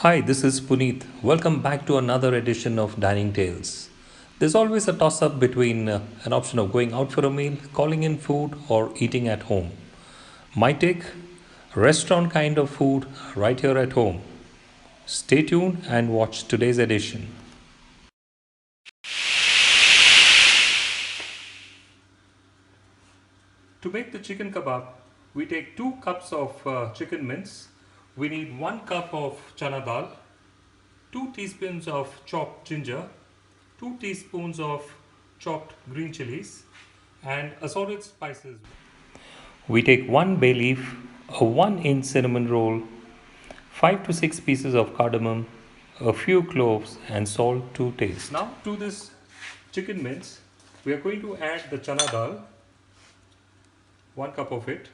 Hi, this is Puneet. Welcome back to another edition of Dining Tales. There's always a toss up between an option of going out for a meal, calling in food, or eating at home. My take restaurant kind of food right here at home. Stay tuned and watch today's edition. To make the chicken kebab, we take 2 cups of chicken mince. We need 1 cup of chana dal, 2 teaspoons of chopped ginger, 2 teaspoons of chopped green chilies, and assorted spices. We take 1 bay leaf, a 1-inch cinnamon roll, 5 to 6 pieces of cardamom, a few cloves, and salt to taste. Now, to this chicken mince, we are going to add the chana dal, 1 cup of it,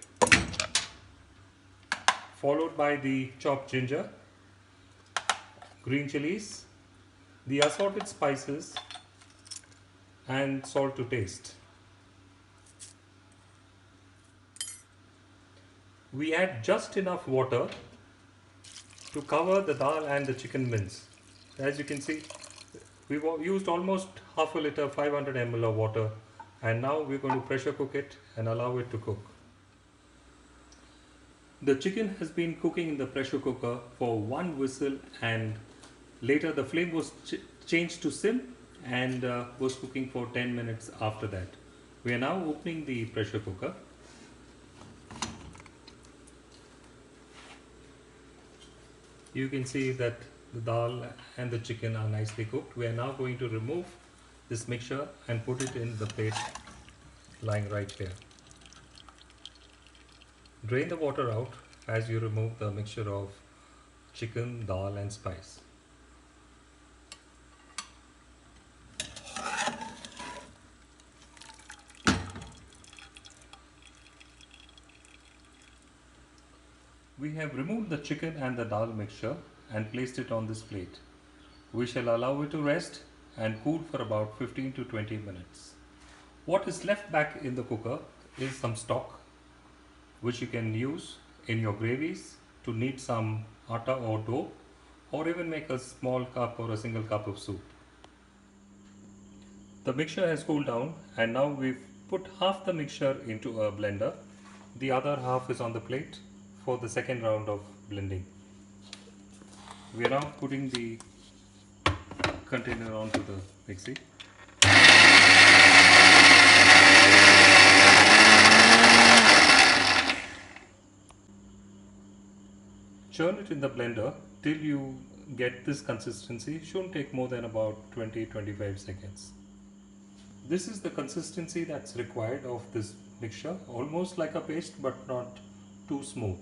followed by the chopped ginger, green chilies, the assorted spices, and salt to taste. We add just enough water to cover the dal and the chicken mince. As you can see, we've used almost half a liter, 500 ml of water, and now we're going to pressure cook it and allow it to cook. The chicken has been cooking in the pressure cooker for 1 whistle, and later the flame was changed to sim and was cooking for 10 minutes after that. We are now opening the pressure cooker. You can see that the dal and the chicken are nicely cooked. We are now going to remove this mixture and put it in the plate lying right here. Drain the water out as you remove the mixture of chicken, dal and spice. We have removed the chicken and the dal mixture and placed it on this plate. We shall allow it to rest and cool for about 15 to 20 minutes. What is left back in the cooker is some stock which you can use in your gravies to knead some atta or dough, or even make a small cup or a single cup of soup. The mixture has cooled down, and now we've put half the mixture into a blender. The other half is on the plate for the second round of blending. We are now putting the container onto the mixie. Churn it in the blender till you get this consistency. Shouldn't take more than about 20-25 seconds. This is the consistency that's required of this mixture, almost like a paste but not too smooth.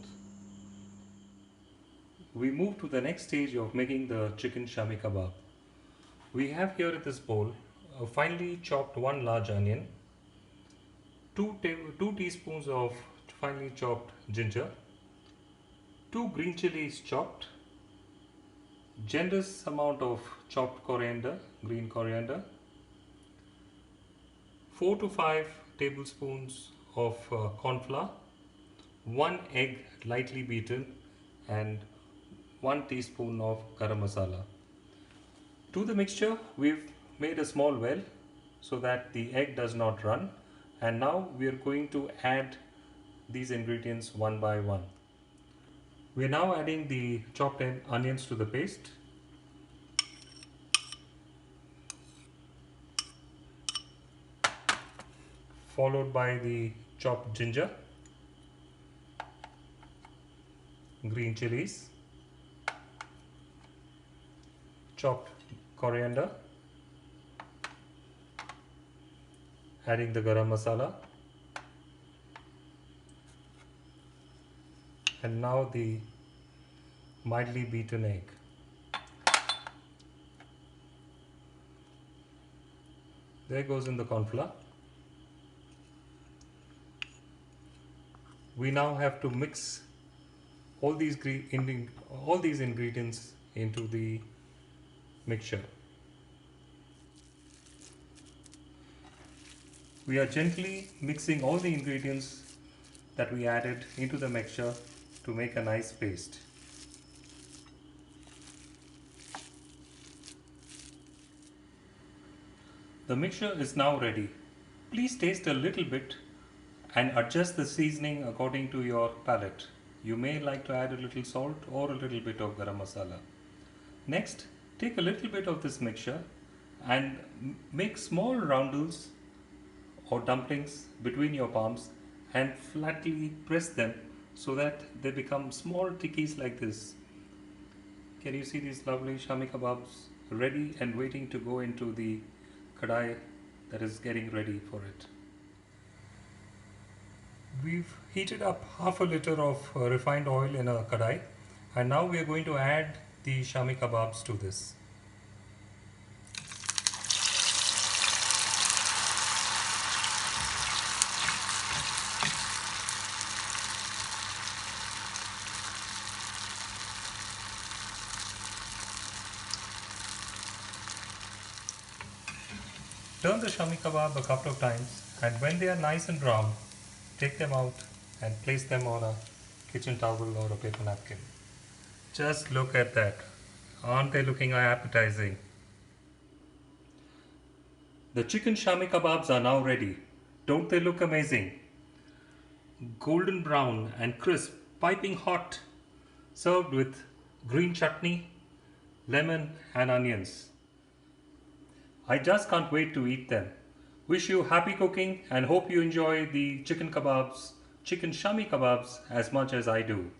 We move to the next stage of making the chicken shami kebab. We have here in this bowl a finely chopped 1 large onion, 2 teaspoons of finely chopped ginger, 2 green chilies chopped, generous amount of chopped coriander, green coriander, 4 to 5 tablespoons of corn flour, 1 egg lightly beaten, and 1 teaspoon of garam masala. To the mixture, we've made a small well so that the egg does not run, and now we are going to add these ingredients one by one. We are now adding the chopped onions to the paste. Followed by the chopped ginger, green chilies, chopped coriander, adding the garam masala, and now the mildly beaten egg. There goes in the corn flour. We now have to mix all these ingredients into the mixture. We are gently mixing all the ingredients that we added into the mixture to make a nice paste. The mixture is now ready. Please taste a little bit and adjust the seasoning according to your palate. You may like to add a little salt or a little bit of garam masala. Next, take a little bit of this mixture and make small roundels or dumplings between your palms and flatly press them so that they become small tikkis like this. Can you see these lovely shami kebabs ready and waiting to go into the kadai that is getting ready for it? We've heated up half a liter of refined oil in a kadai, and now we are going to add the shami kebabs to this. Turn the shami kebab a couple of times, and when they are nice and brown, take them out and place them on a kitchen towel or a paper napkin. Just look at that. Aren't they looking appetizing? The chicken shami kebabs are now ready. Don't they look amazing? Golden brown and crisp, piping hot, served with green chutney, lemon and onions. I just can't wait to eat them. Wish you happy cooking and hope you enjoy the chicken kebabs, chicken shami kebabs as much as I do.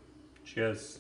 Cheers.